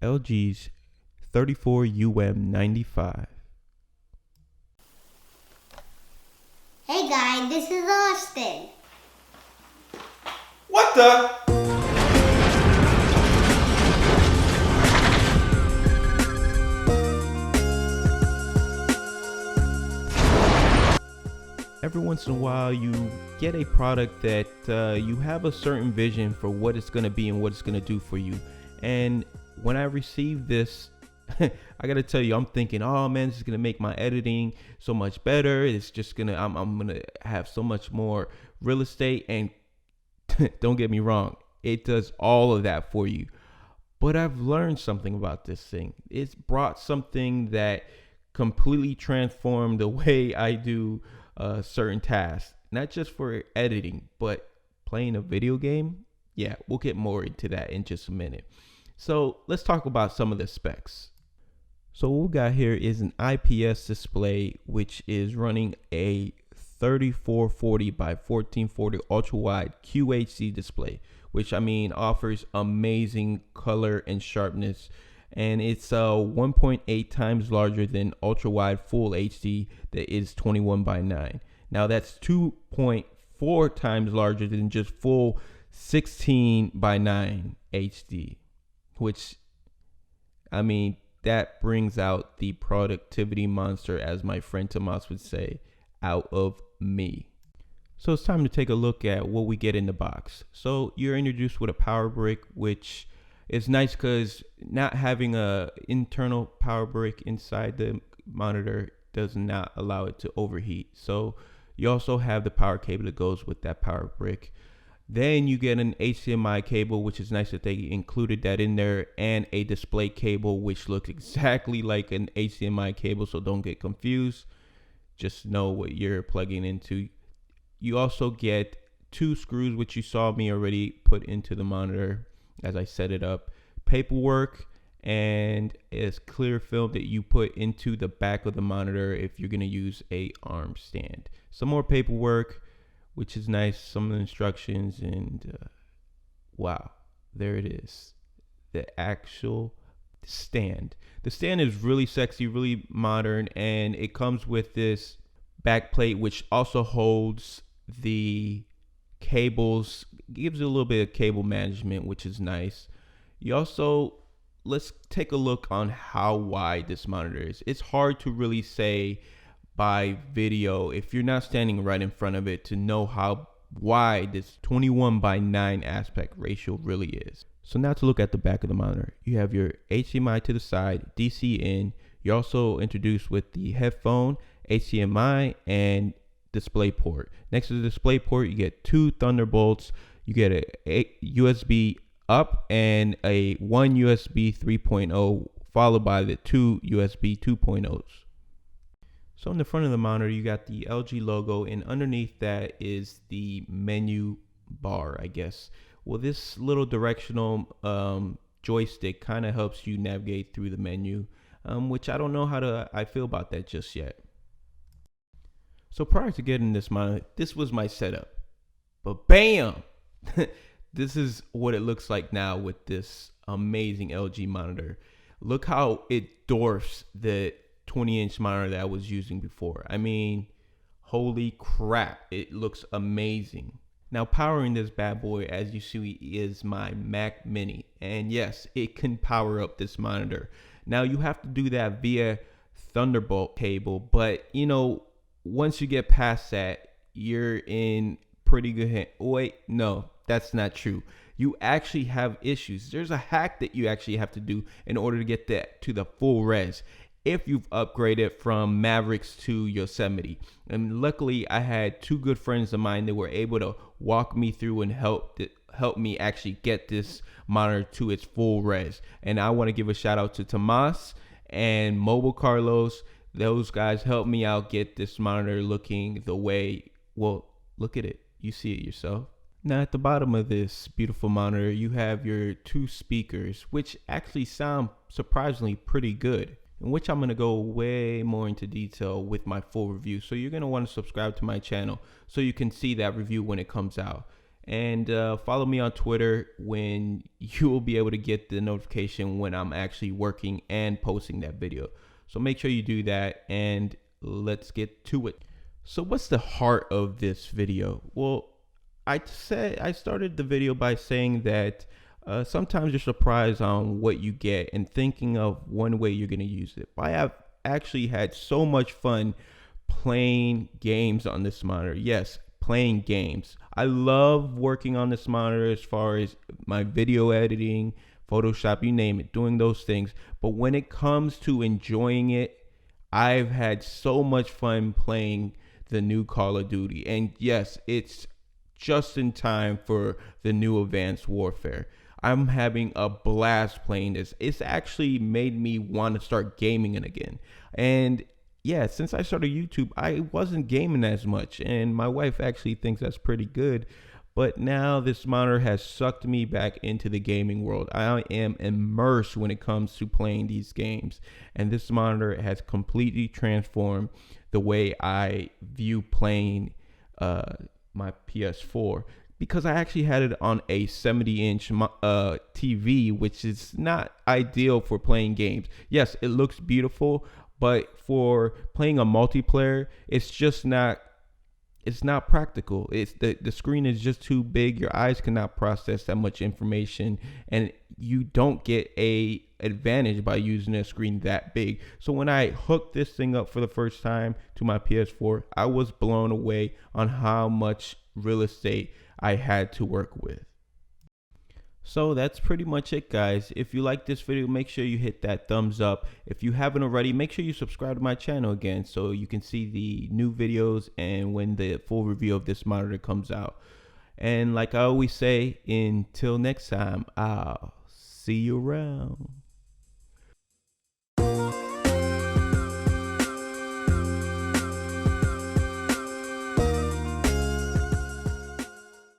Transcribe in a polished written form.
LG's 34UM95. Hey guys, this is Austin. What the? Every once in a while you get a product that you have a certain vision for what it's going to be and what it's going to do for you. And when I received this, I gotta tell you, I'm thinking, oh man, this is gonna make my editing so much better. It's just gonna, I'm gonna have so much more real estate. And don't get me wrong, it does all of that for you. But I've learned something about this thing. It's brought something that completely transformed the way I do certain tasks, not just for editing, but playing a video game. Yeah, we'll get more into that in just a minute. So let's talk about some of the specs. So what we got here is an IPS display, which is running a 3440 by 1440 ultra-wide QHD display, which offers amazing color and sharpness. And it's 1.8 times larger than ultra-wide full HD that is 21 by 9. Now that's 2.4 times larger than just full 16 by 9 HD, which that brings out the productivity monster, as my friend Tomas would say, out of me. So it's time to take a look at what we get in the box. So you're introduced with a power brick, which is nice because not having a internal power brick inside the monitor does not allow it to overheat. So you also have the power cable that goes with that power brick. Then you get an HDMI cable, which is nice that they included that in there, and a display cable, which looks exactly like an HDMI cable, so don't get confused. Just know what you're plugging into. You also get 2 screws, which you saw me already put into the monitor as I set it up, paperwork, and it's clear film that you put into the back of the monitor if you're going to use a arm stand. Some more paperwork, which is nice, some of the instructions, and wow, there it is, the actual stand. The stand is really sexy, really modern, and it comes with this back plate, which also holds the cables, gives you a little bit of cable management, which is nice. You also, let's take a look on how wide this monitor is. It's hard to really say by video if you're not standing right in front of it to know how wide this 21 by 9 aspect ratio really is. So now to look at the back of the monitor, you have your HDMI to the side, DC in. You're also introduced with the headphone, HDMI, and display port. Next to the display port, you get 2 Thunderbolts. You get a USB up and a 1 USB 3.0 followed by the 2 USB 2.0s. So in the front of the monitor, you got the LG logo, and underneath that is the menu bar, I guess. Well, this little directional joystick kind of helps you navigate through the menu, which I don't know how I feel about that just yet. So prior to getting this monitor, this was my setup. But bam! This is what it looks like now with this amazing LG monitor. Look how it dwarfs the 20-inch monitor that I was using before. Holy crap, it looks amazing. Now powering this bad boy, as you see, is my Mac Mini, and yes, it can power up this monitor. Now you have to do that via Thunderbolt cable, but once you get past that, you're in pretty good hand. Wait, no, that's not true. You actually have issues. There's a hack that you actually have to do in order to get that to the full res if you've upgraded from Mavericks to Yosemite. And luckily, I had 2 good friends of mine that were able to walk me through and help me actually get this monitor to its full res. And I want to give a shout out to Tomas and Mobile Carlos. Those guys helped me out get this monitor looking the way, well, look at it. You see it yourself. Now at the bottom of this beautiful monitor, you have your 2 speakers, which actually sound surprisingly pretty good, in which I'm going to go way more into detail with my full review. So you're going to want to subscribe to my channel so you can see that review when it comes out. And follow me on Twitter when you will be able to get the notification when I'm actually working and posting that video. So make sure you do that, and let's get to it. So what's the heart of this video? Well, I started the video by saying that sometimes you're surprised on what you get and thinking of one way you're going to use it. I have actually had so much fun playing games on this monitor. Yes, playing games. I love working on this monitor as far as my video editing, Photoshop, you name it, doing those things. But when it comes to enjoying it, I've had so much fun playing the new Call of Duty. And yes, it's just in time for the new Advanced Warfare. I'm having a blast playing this. It's actually made me want to start gaming it again. And yeah, since I started YouTube, I wasn't gaming as much, and my wife actually thinks that's pretty good. But now this monitor has sucked me back into the gaming world. I am immersed when it comes to playing these games, and this monitor has completely transformed the way I view playing my PS4, because I actually had it on a 70-inch TV, which is not ideal for playing games. Yes, it looks beautiful, but for playing a multiplayer, it's not practical. It's the screen is just too big. Your eyes cannot process that much information, and you don't get a advantage by using a screen that big. So when I hooked this thing up for the first time to my PS4, I was blown away on how much real estate I had to work with. So that's pretty much it, guys. If you like this video, make sure you hit that thumbs up. If you haven't already, make sure you subscribe to my channel again so you can see the new videos and when the full review of this monitor comes out. And like I always say, until next time, I'll see you around.